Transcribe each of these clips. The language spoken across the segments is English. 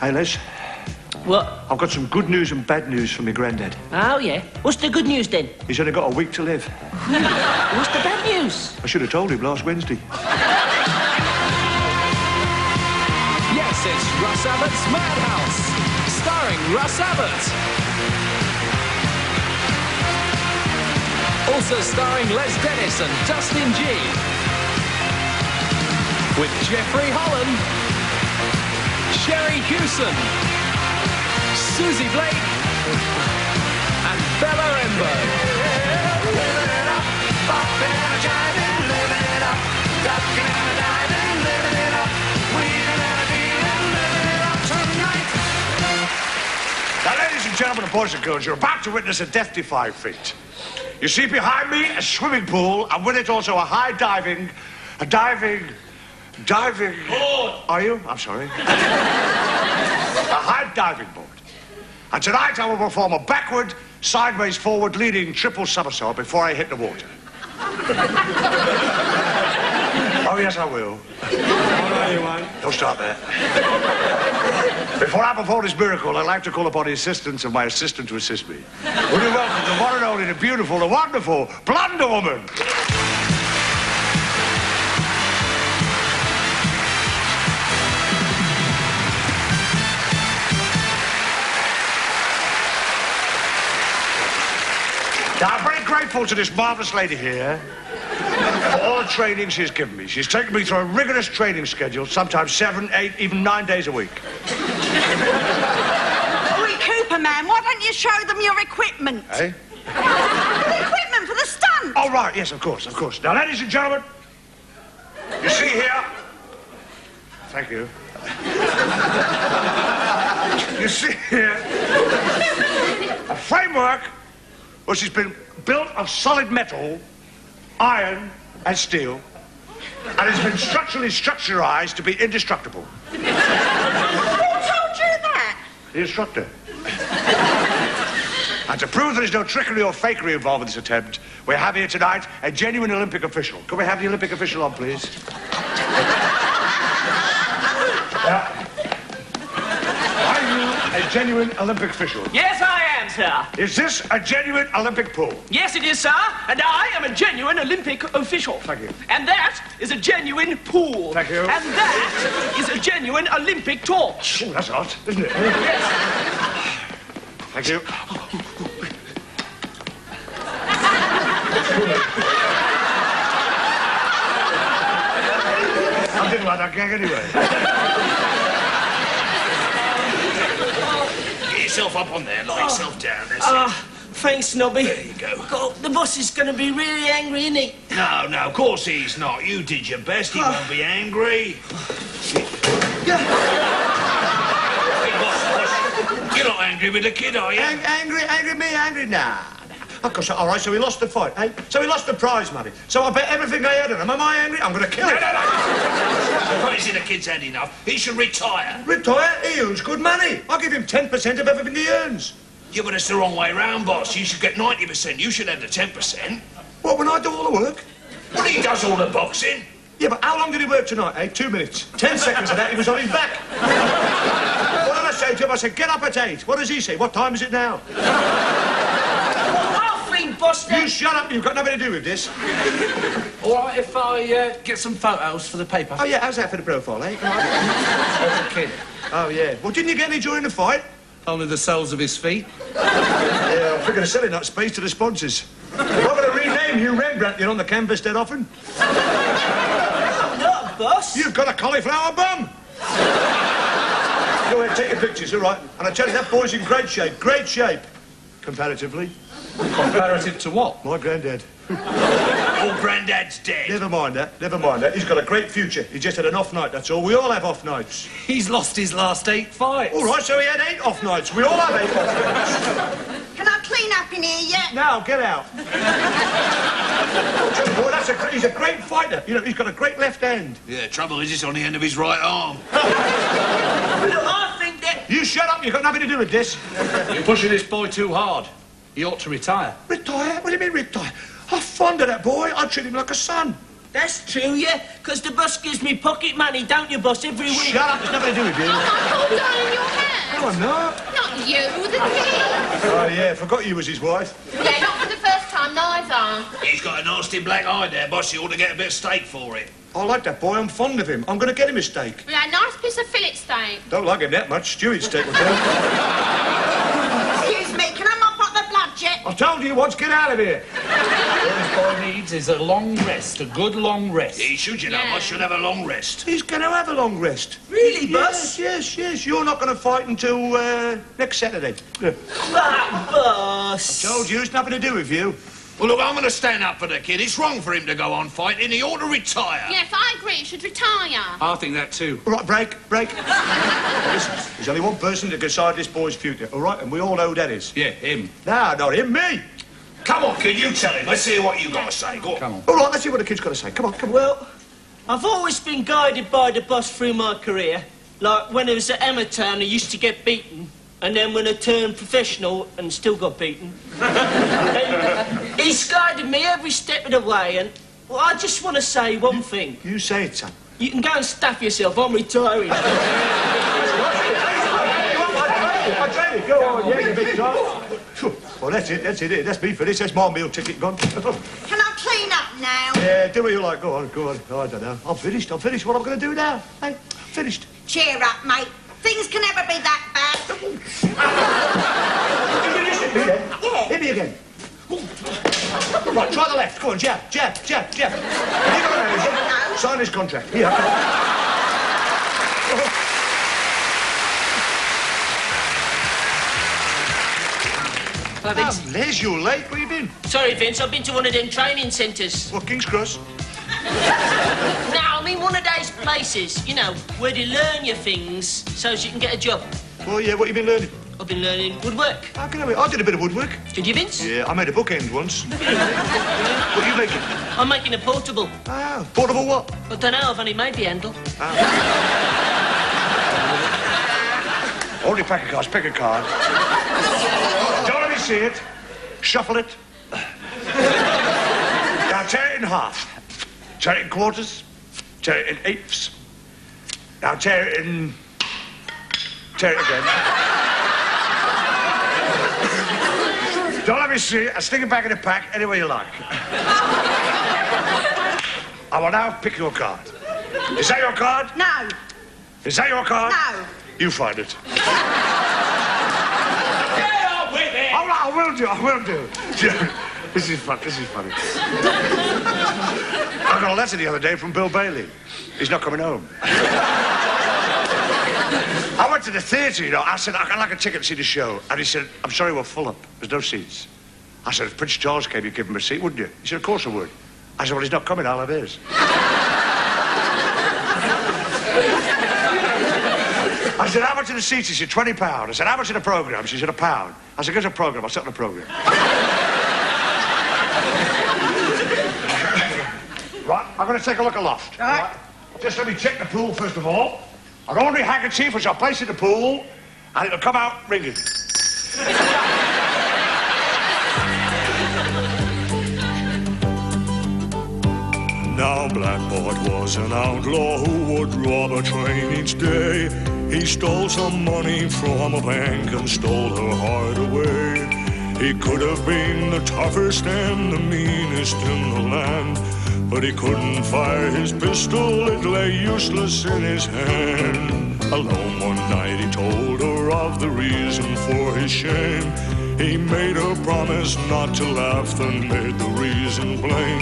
Hey, Les. What? I've got some good news and bad news from my granddad. Oh, yeah? What's the good news, then? He's only got a week to live. What's the bad news? I should have told him last Wednesday. Yes, it's Russ Abbott's Madhouse, starring Russ Abbot. Also starring Les Dennis and Dustin G. With Jeffrey Holland, Sherry Hewson, Susie Blake, and Bella Embo. Now, ladies and gentlemen, and boys and girls, you're about to witness a death-defying feat. You see behind me a swimming pool, and with it also a diving... Board. Are you? I'm sorry. A high diving board. And tonight I will perform a backward, sideways, forward, leading triple somersault before I hit the water. Oh, yes, I will. Oh, no, you won't. Don't start there. Before I perform this miracle, I'd like to call upon the assistance of my assistant to assist me. Would you welcome the one and only, the beautiful, the wonderful Blunder Woman? Now, I'm very grateful to this marvellous lady here for all the training she's given me. She's taken me through a rigorous training schedule, sometimes 7, 8, even 9 days a week. Oi, Cooper, man, why don't you show them your equipment? Eh? The equipment for the stunt. Oh, right, yes, of course, of course. Now, ladies and gentlemen, you see here... Thank you. You see here a framework which has been built of solid metal, iron and steel, and has been structurally structurized to be indestructible. Who told you that? The instructor. And to prove there's no trickery or fakery involved in this attempt, we have here tonight a genuine Olympic official. Can we have the Olympic official on, please? Are you a genuine Olympic official? Yes, I am, sir. Is this a genuine Olympic pool? Yes, it is, sir. And I am a genuine Olympic official. Thank you. And that is a genuine pool. Thank you. And that is a genuine Olympic torch. Oh, that's hot, isn't it? Yes. Thank you. I didn't like that gag anyway. Get yourself up on there, lie yourself down. That's it. Thanks, Snobby. There you go. God, the boss is going to be really angry, isn't he? No, of course he's not. You did your best. He won't be angry. Hey, boss. You're not angry with the kid, are you? Angry? Nah. Of course, all right, so he lost the fight, eh? So he lost the prize money. So I bet everything I had on him. Am I angry? I'm going to kill him. No. He's in the kid's had enough. He should retire. Retire? He earns good money. I'll give him 10% of everything he earns. Yeah, but it's the wrong way round, boss. You should get 90%. You should have the 10%. What, when I do all the work? Well, he does all the boxing. Yeah, but how long did he work tonight, eh? 2 minutes. 10 seconds of that, he was on his back. What did I say to him? I said, get up at 8. What does he say? What time is it now? Boss, You shut up. You've got nothing to do with this. All right, if I get some photos for the paper. Oh, yeah, how's that for the profile, eh? Of the kid. Oh, yeah. Well, didn't you get any during the fight? Only the soles of his feet. Yeah, I'm thinking of selling that space to the sponsors. I'm not going to rename you Rembrandt, you're on the canvas dead often. No, boss. You've got a cauliflower bum. Go ahead, take your pictures, all right? And I tell you, that boy's in great shape. Great shape. Comparatively. Comparative to what? My granddad. All granddad's dead. Never mind that. He's got a great future. He just had an off night, that's all. We all have off nights. He's lost his last 8 fights. All right, so he had 8 off nights. We all have 8 off nights. Can I clean up in here yet? Now, get out. Boy, he's a great fighter. You know, he's got a great left hand. Yeah, trouble is it's on the end of his right arm. I think that... You shut up. You've got nothing to do with this. You're pushing this boy too hard. He ought to retire. Retire? What do you mean retire? I'm fond of that boy. I treat him like a son. That's true, yeah, because the boss gives me pocket money, don't you, boss, every week? Shut up, it's nothing to do with you. Oh, I'm all down your hand. No, I'm not. Not you, the kid. Oh, yeah, forgot you was his wife. Yeah, not for the first time, neither. He's got a nasty black eye there, boss. You ought to get a bit of steak for it. I like that boy, I'm fond of him. I'm going to get him a steak. Yeah, nice piece of fillet steak. Don't like him that much. Stewie's steak will do. Excuse me, can I mop up the blood jet? I've told you once, get out of here. All this boy needs is a long rest, a good long rest. He should, you know, Yeah. boss. Should have a long rest. He's going to have a long rest. Really, boss? Yes. You're not going to fight until next Saturday. But, boss... Told you, it's nothing to do with you. Well, look, I'm going to stand up for the kid. It's wrong for him to go on fighting. He ought to retire. Yes, I agree, you should retire. I think that too. All right, break. Listen, there's only one person that can decide this boy's future, all right? And we all know who that is. Yeah, him. No, not him, me. Come on, kid, you tell him. Let's hear what you got to say. Go on. Come on. All right, let's see what the kid's got to say. Come on. Well, I've always been guided by the boss through my career. Like, when I was at amateur and I used to get beaten, and then when I turned professional and still got beaten. And he's guided me every step of the way, and well, I just want to say one thing. You say it, son. You can go and stuff yourself, I'm retiring. I tell you, go on, yeah, you big time. Well, that's it. That's me for this. That's my meal ticket gone. Can I clean up now? Yeah, do what you like. Go on. Oh, I don't know. I'm finished. What am I going to do now? Hey, finished. Cheer up, mate. Things can never be that bad. Yeah. Hit me again. Right, try the left. Go on, jab. Here you go, sign this contract. Here. Hi, Vince. Les, you're late. Where you been? Sorry, Vince, I've been to one of them training centres. What, King's Cross? No, I mean one of those places, you know, where they learn your things so as you can get a job. Well, yeah, what you been learning? I've been learning woodwork. How can I did a bit of woodwork. Did you, Vince? Yeah, I made a bookend once. What are you making? I'm making a portable. Ah, portable what? I don't know, I've only made the handle. Only pack of cards, pick a card. Don't let me see it. Shuffle it. Now tear it in half. Tear it in quarters. Tear it in eighths. Now tear it in... Tear it again. Don't let me see it. I'll stick it back in the pack any way you like. I will now pick your card. Is that your card? No. Is that your card? No. You find it. Get on with it! All right, I will do. This is funny. I got a letter the other day from Bill Bailey. He's not coming home. I went to the theatre, you know. I said, I'd like a ticket to see the show. And he said, I'm sorry, we're full up. There's no seats. I said, if Prince Charles came, you'd give him a seat, wouldn't you? He said, of course I would. I said, well, he's not coming, I'll have his. I said, how much are the seats? He said, £20. I said, how much are the programme? She said, £1. I said, get a programme. I'll set on the programme. Right, I'm going to take a look aloft. Right. Just let me check the pool, first of all. I'll go on my handkerchief, which I'll place in the pool, and it'll come out ringing. Now Blackboard was an outlaw who would rob a train each day. He stole some money from a bank and stole her heart away. He could have been the toughest and the meanest in the land, but he couldn't fire his pistol, it lay useless in his hand. Alone one night he told her of the reason for his shame. He made her promise not to laugh, then made the reason plain.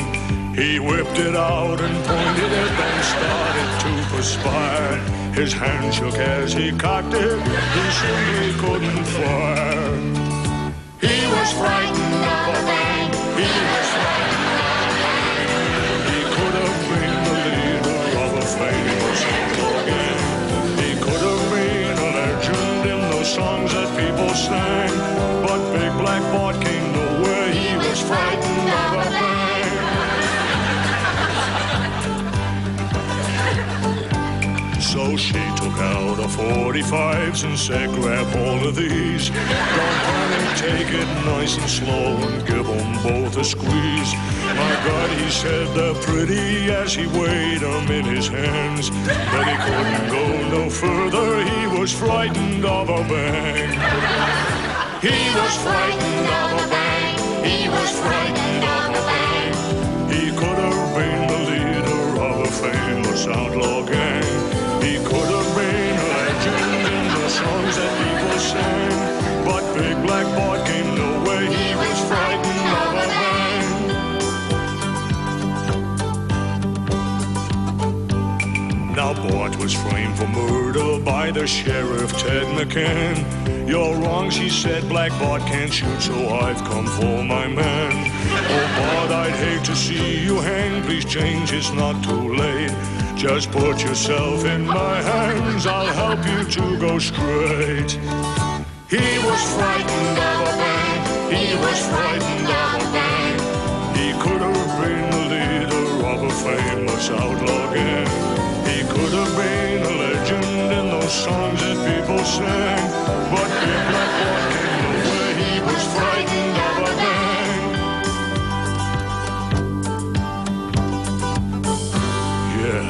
He whipped it out and pointed it and started to perspire. His hand shook as he cocked it, he simply couldn't fire. He was frightened of a man, he was frightened of a man. He could have been the leader of a famous outlaw gang. He could have been a legend in those songs that people sang. But Big Black Bart came nowhere, he was frightened of a man. So she took out a the 45s and said, grab all of these. Don't panic, take it nice and slow and give them both a squeeze. My God, he said they're pretty as he weighed them in his hands. But he couldn't go no further, he was frightened of a bang. He was frightened of a bang. He was frightened of a bang. He could have been the leader of a famous outlaw gang. He could have been a legend in the songs that people sang. But Big Black Bart came no way. He was frightened of a bang. Now Bart was framed for murder by the sheriff, Ted McCann. You're wrong, she said, Black Bart can't shoot, so I've come for my man. Oh, Bart, I'd hate to see you hang. Please change, it's not too late. Just put yourself in my hands, I'll help you to go straight. He was frightened of a bang. He was frightened of a bang. He could have been the leader of a famous outlaw gang. He could have been a legend in those songs that people sang. But Big Black Bart came the way. He was frightened of a bang. Yeah.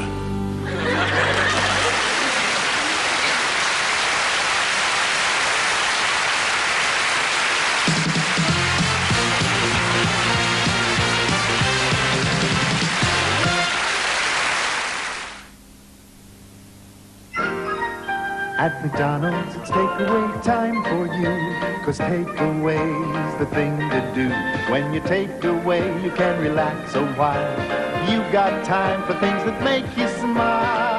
At McDonald's, it's takeaway time for you. 'Cause takeaway's the thing to do. When you take away, you can relax a while. You got time for things that make you smile.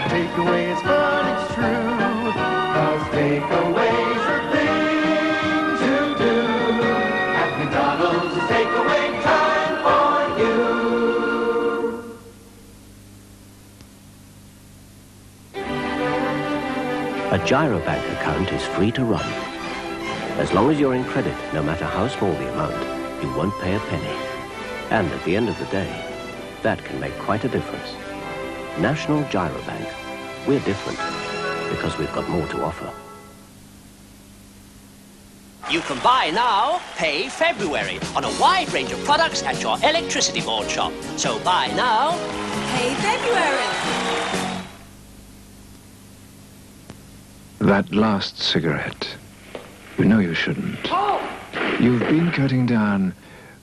Takeaway is fun, it's true. 'Cause takeaway's the thing to do. At McDonald's, it's takeaway time for you. A gyrobank account is free to run. As long as you're in credit, no matter how small the amount, you won't pay a penny. And at the end of the day, that can make quite a difference. National Gyrobank. We're different because we've got more to offer. You can buy now, pay February on a wide range of products at your electricity board shop. So buy now, Pay February. That last cigarette. You know you shouldn't. You've been cutting down,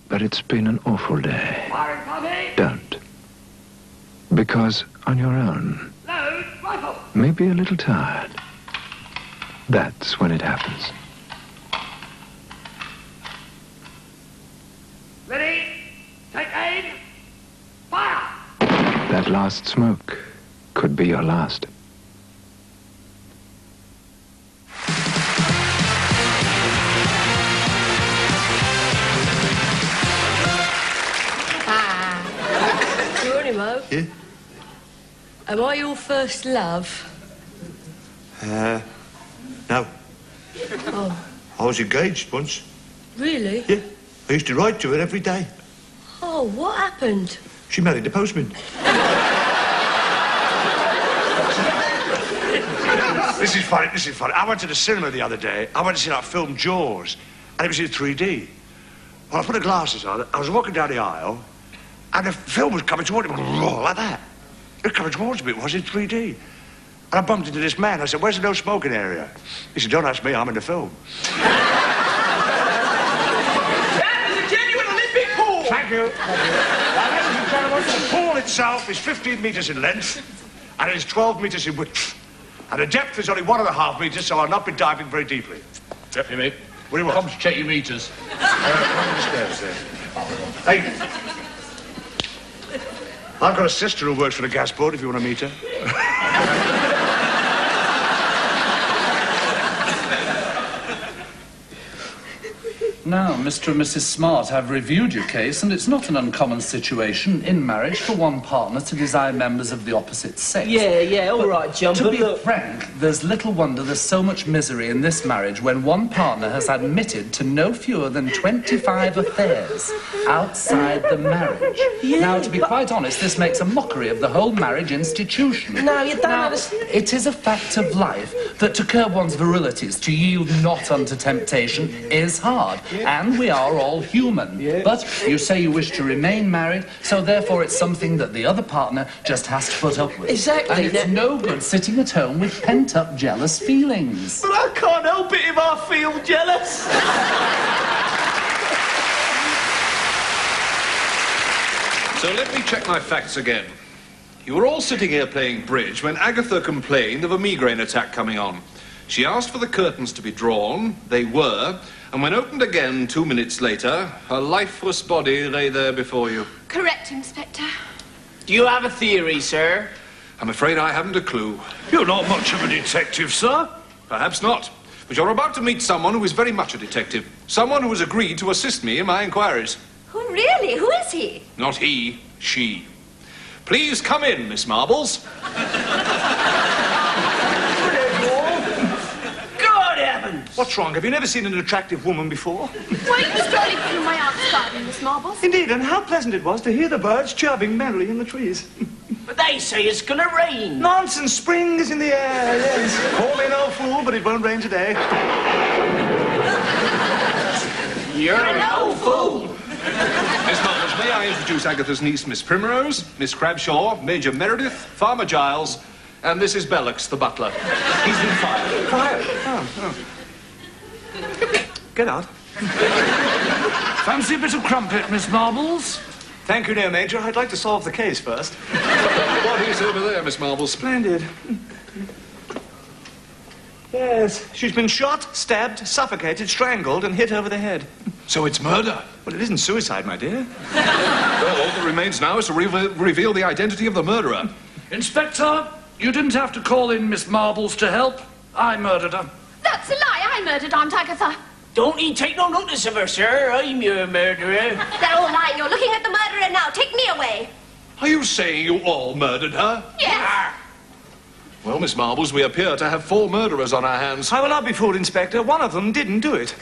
but it's been an awful day. Don't. Because on your own, maybe a little tired. That's when it happens. Ready? Take aim. Fire! That last smoke could be your last. Geronimo? Yeah? Am I your first love? No. Oh, I was engaged once. really? Yeah. I used to write to her every day. Oh, what happened? She married the postman. This is funny, this is funny. I went to the cinema the other day. I went to see that film Jaws, and it was in 3D. Well, I put the glasses on. I was walking down the aisle, and the film was coming towards me, like that. It was coming towards me, it was in 3D. And I bumped into this man. I said, where's the no smoking area? He said, don't ask me, I'm in the film. That is a genuine Olympic pool! Thank you. Now, ladies and gentlemen, the pool itself is 15 metres in length, and it is 12 metres in width. And the depth is only 1.5 metres, so I'll not be diving very deeply. Deputy mate. What do you want? Come to check your meters. Come upstairs there. Hey. I've got a sister who works for the gas board, if you want to meet her. Now, Mr. and Mrs. Smart have reviewed your case, and it's not an uncommon situation in marriage for one partner to desire members of the opposite sex. Yeah, all right, John, To but be look... frank, there's little wonder there's so much misery in this marriage when one partner has admitted to no fewer than 25 affairs outside the marriage. Now, to be quite honest, this makes a mockery of the whole marriage institution. No, you don't Now, understand. it is a fact of life that to curb one's virilities, to yield not unto temptation, is hard. And we are all human. But you say you wish to remain married, so therefore it's something that the other partner just has to put up with. Exactly. And it's no good sitting at home with pent-up jealous feelings. But I can't help it if I feel jealous. So let me check my facts again. You were all sitting here playing bridge when Agatha complained of a migraine attack coming on. She asked for the curtains to be drawn. They were. And when opened again 2 minutes later, her lifeless body lay there before you. Correct, Inspector. Do you have a theory, sir? I'm afraid I haven't a clue. You're not much of a detective, sir. Perhaps not. But you're about to meet someone who is very much a detective. Someone who has agreed to assist me in my inquiries. Oh, really? Who is he? Not he, she. Please come in, Miss Marbles. God heavens! What's wrong? Have you never seen an attractive woman before? Well, you was strolling through my aunt's garden, Miss Marbles. Indeed, and how pleasant it was to hear the birds chirping merrily in the trees. But they say it's gonna rain. Nonsense, spring is in the air, yes. Call me no fool, but it won't rain today. You're no fool. Miss Marbles, may I introduce Agatha's niece, Miss Primrose, Miss Crabshaw, Major Meredith, Farmer Giles, and this is Bellocks, the butler. He's been fired. Fired? Oh. Get out. Fancy a bit of crumpet, Miss Marbles? Thank you, no, Major. I'd like to solve the case first. What is over there, Miss Marbles? Splendid. Yes, she's been shot, stabbed, suffocated, strangled, and hit over the head. So it's murder. Well, it isn't suicide, my dear. Well, all that remains now is to reveal the identity of the murderer. Inspector, you didn't have to call in Miss Marbles to help. I murdered her. That's a lie. I murdered Aunt Agatha. Don't you take no notice of her, sir. I'm your murderer. They're all lying. You're looking at the murderer now. Take me away. Are you saying you all murdered her? Yes. Well, Miss Marbles, we appear to have 4 murderers on our hands. I will not be fooled, Inspector. One of them didn't do it.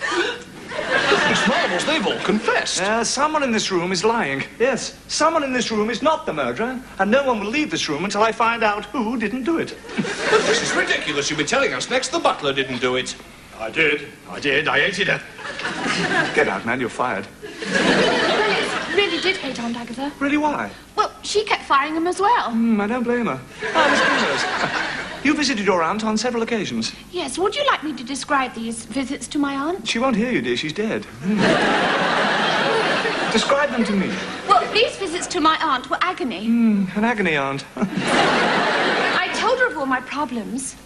Miss Marbles, they've all confessed. Someone in this room is lying. Yes, someone in this room is not the murderer, and no one will leave this room until I find out who didn't do it. This is ridiculous. You'll be telling us next the butler didn't do it. I did. I hated her. Get out, man. You're fired. Yes, really did hate Aunt Agatha. Really, why? Well, she kept firing him as well. I don't blame her. Miss Primrose, you visited your aunt on several occasions. Yes, would you like me to describe these visits to my aunt? She won't hear you, dear. She's dead. Describe them to me. Well, these visits to my aunt were agony. An agony aunt. I told her of all my problems.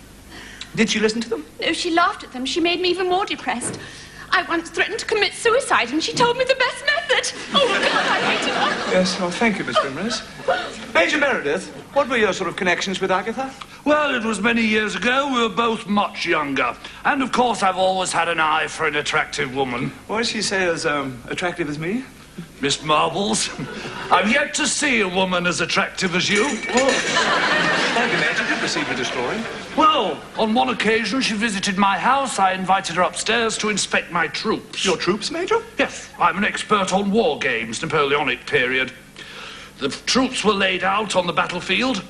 Did she listen to them? No, she laughed at them. She made me even more depressed. I once threatened to commit suicide, and she told me the best method. Oh, God, I hated her. Yes, well, thank you, Miss Primrose. Major Meredith, what were your sort of connections with Agatha? Well, it was many years ago. We were both much younger. And, of course, I've always had an eye for an attractive woman. Was she, say, as attractive as me? Miss Marbles, I've yet to see a woman as attractive as you. Thank you, Major. Good proceed with the story. Well, on one occasion she visited my house. I invited her upstairs to inspect my troops. Your troops, Major? Yes, I'm an expert on war games, Napoleonic period. The troops were laid out on the battlefield.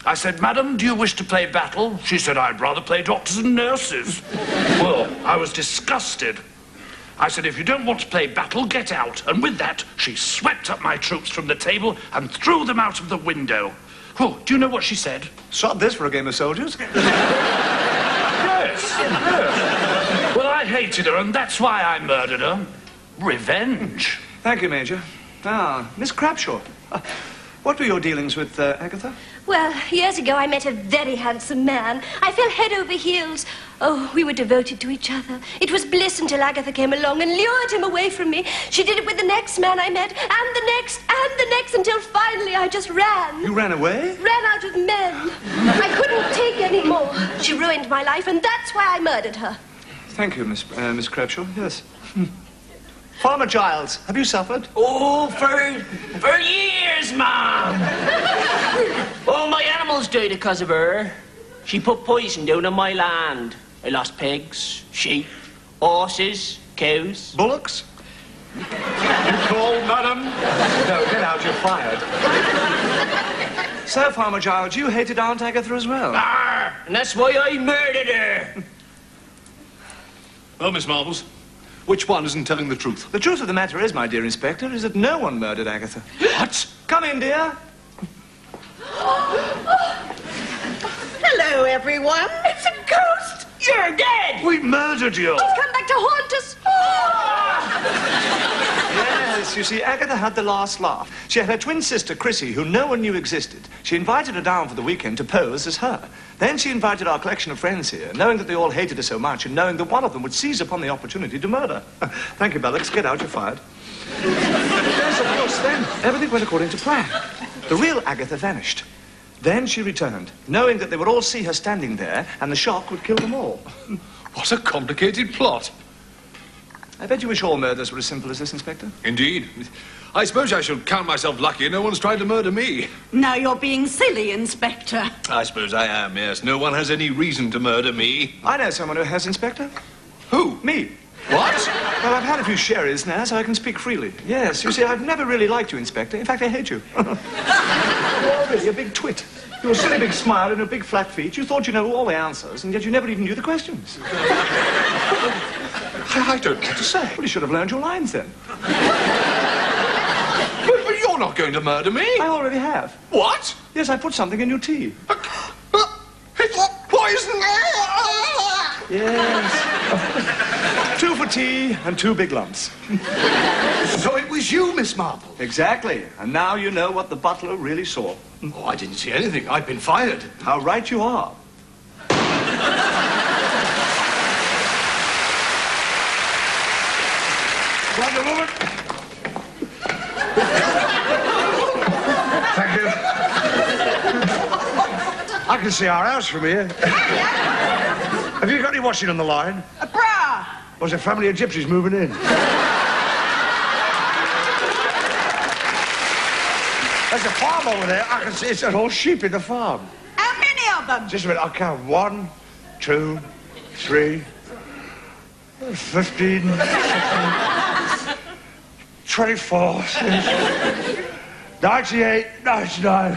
I said, "Madam, do you wish to play battle?" She said, "I'd rather play doctors and nurses." Well, I was disgusted. I said, "If you don't want to play battle, get out." And with that, she swept up my troops from the table and threw them out of the window. Oh, do you know what she said? Sod this for a game of soldiers. Yes. Well, I hated her, and that's why I murdered her. Revenge. Thank you, Major. Ah, Miss Crabshaw. What were your dealings with Agatha? Well, years ago I met a very handsome man. I fell head over heels. Oh, we were devoted to each other. It was bliss until Agatha came along and lured him away from me. She did it with the next man I met, and the next, until finally I just ran. You ran away? Ran out of men. I couldn't take any more. She ruined my life, and that's why I murdered her. Thank you, Miss Crabshaw. Yes. Farmer Giles, have you suffered? Oh, for years, Mom. All my animals died because of her. She put poison down on my land. I lost pigs, sheep, horses, cows. Bullocks? You call, madam? No, get out, you're fired. So, Farmer Giles, you hated Aunt Agatha as well? Arr, and that's why I murdered her. Well, Miss Marbles, which one isn't telling the truth? The truth of the matter is, my dear Inspector, is that no one murdered Agatha. What? Come in, dear. Hello, everyone. It's a ghost. You're dead. We murdered you. He's come back to haunt us. Yes, you see, Agatha had the last laugh. She had her twin sister, Chrissy, who no one knew existed. She invited her down for the weekend to pose as her. Then she invited our collection of friends here, knowing that they all hated her so much and knowing that one of them would seize upon the opportunity to murder. Thank you, Bellix. Get out, you're fired. Yes, of course, then everything went according to plan. The real Agatha vanished. Then she returned, knowing that they would all see her standing there and the shock would kill them all. What a complicated plot. I bet you wish all murders were as simple as this, Inspector. Indeed. I suppose I should count myself lucky no one's tried to murder me. Now you're being silly, Inspector. I suppose I am, yes. No one has any reason to murder me. I know someone who has, Inspector. Who? Me. What? Well, I've had a few sherries now, so I can speak freely. Yes, you see, I've never really liked you, Inspector. In fact, I hate you. You're really a big twit. Your silly big smile and your big flat feet. You thought you knew all the answers, and yet you never even knew the questions. I don't know what to say. Well, you should have learned your lines then. But you're not going to murder me. I already have. What? Yes, I put something in your tea. It's poison. Yes. 2 for tea and 2 big lumps. So it was you, Miss Marple. Exactly. And now you know what the butler really saw. Oh, I didn't see anything. I'd been fired. How right you are. Wonder Woman. Thank you. I can see our house from here. Have you got any washing on the line? A bra. Or is a family of gypsies moving in? There's a farm over there. I can see it's an old sheep in the farm. How many of them? Just a minute, I'll count. 1, 2, 3, 15, 24, 98, 99.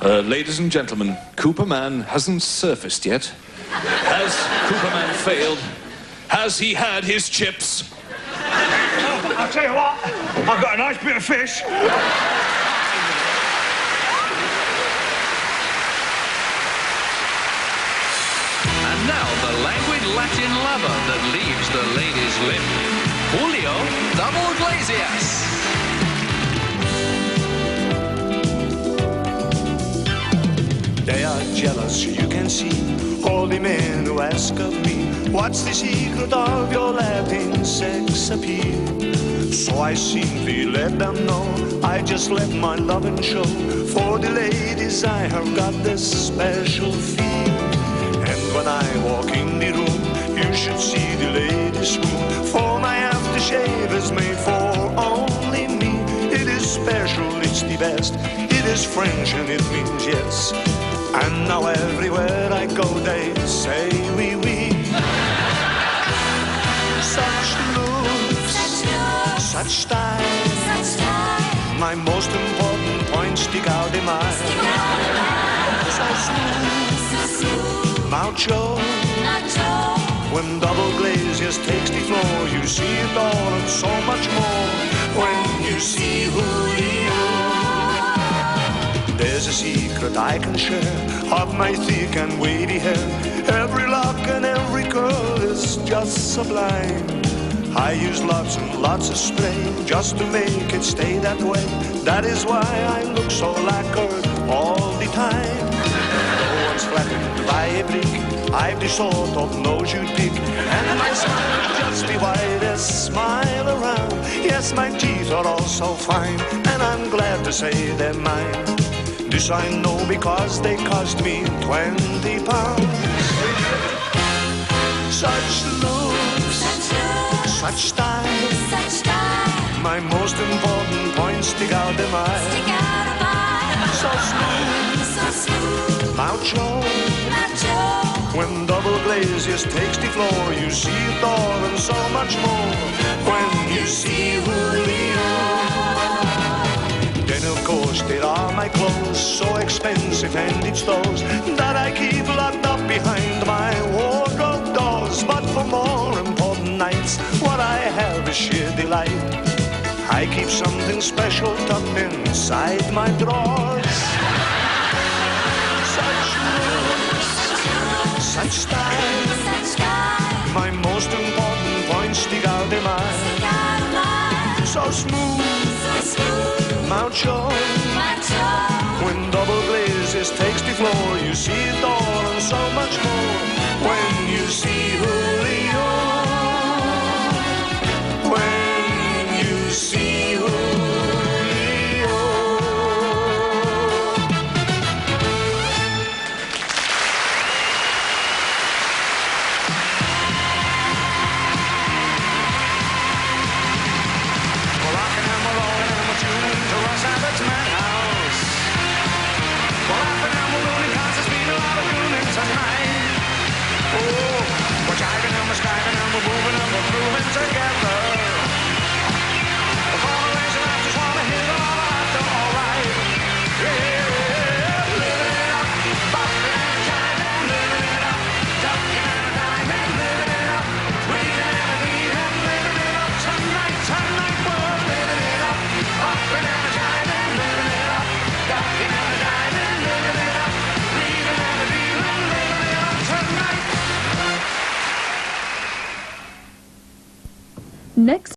Ladies and gentlemen, Cooperman hasn't surfaced yet. Has Cooperman failed? Has he had his chips? I'll tell you what, I've got a nice bit of fish. And now the languid Latin lover that leaves the lady's lip, Julio Double Glacius. They are jealous, you can see, all the men who ask of me, what's the secret of your Latin sex appeal? So I simply let them know, I just let my loving show. For the ladies I have got this special feel. And when I walk in the room, you should see the ladies' room. For my aftershave is made for only me. It is special, it's the best, it is French and it means yes. And now everywhere I go they say oui, oui. Such looks, such style, my most important point stick out in my so smooth, macho. When Double Glacius takes the floor, you see it all and so much more. When you see Julio, there's a secret I can share of my thick and wavy hair. Every lock and every curl is just sublime. I use lots and lots of spray just to make it stay that way. That is why I look so lacquered all the time. No one's flattered by a blink. I've the sort of nose you'd pick. And my smile just the widest smile around. Yes, my teeth are all so fine, and I'm glad to say they're mine. This I know because they cost me 20 pounds. Such looks, such style, my most important point stick out the mile. So smooth, macho. When double glaze just takes the floor, you see it all and so much more. When you see Julio, then of course there are my clothes, so expensive and it's those that I keep locked up behind my wardrobe doors. But for more important nights, what I have is sheer delight. I keep something special tucked inside my drawers. Such looks, such style, my most important point stick out the mile. So smooth, macho. When double glazes takes the floor, you see it all and so much more. When you see Julio, when you see Julio. We're rocking and we're rolling and we're tuning to Russ Abbott's Madhouse. We're laughing and we're mooning 'cause there's been a lot of mooning tonight. Oh, we're jiving and we're skiving and we're moving and we're grooving together. Before the race and I just wanna hit all after all right. Yeah, living it up, bopping and jiving, living it up, ducking and diving, living it up, breathing and leaving, living it up tonight, tonight we're living it up, bopping and jiving, living it up, ducking and diving, living it up, breathing and leaving, living it up tonight. Next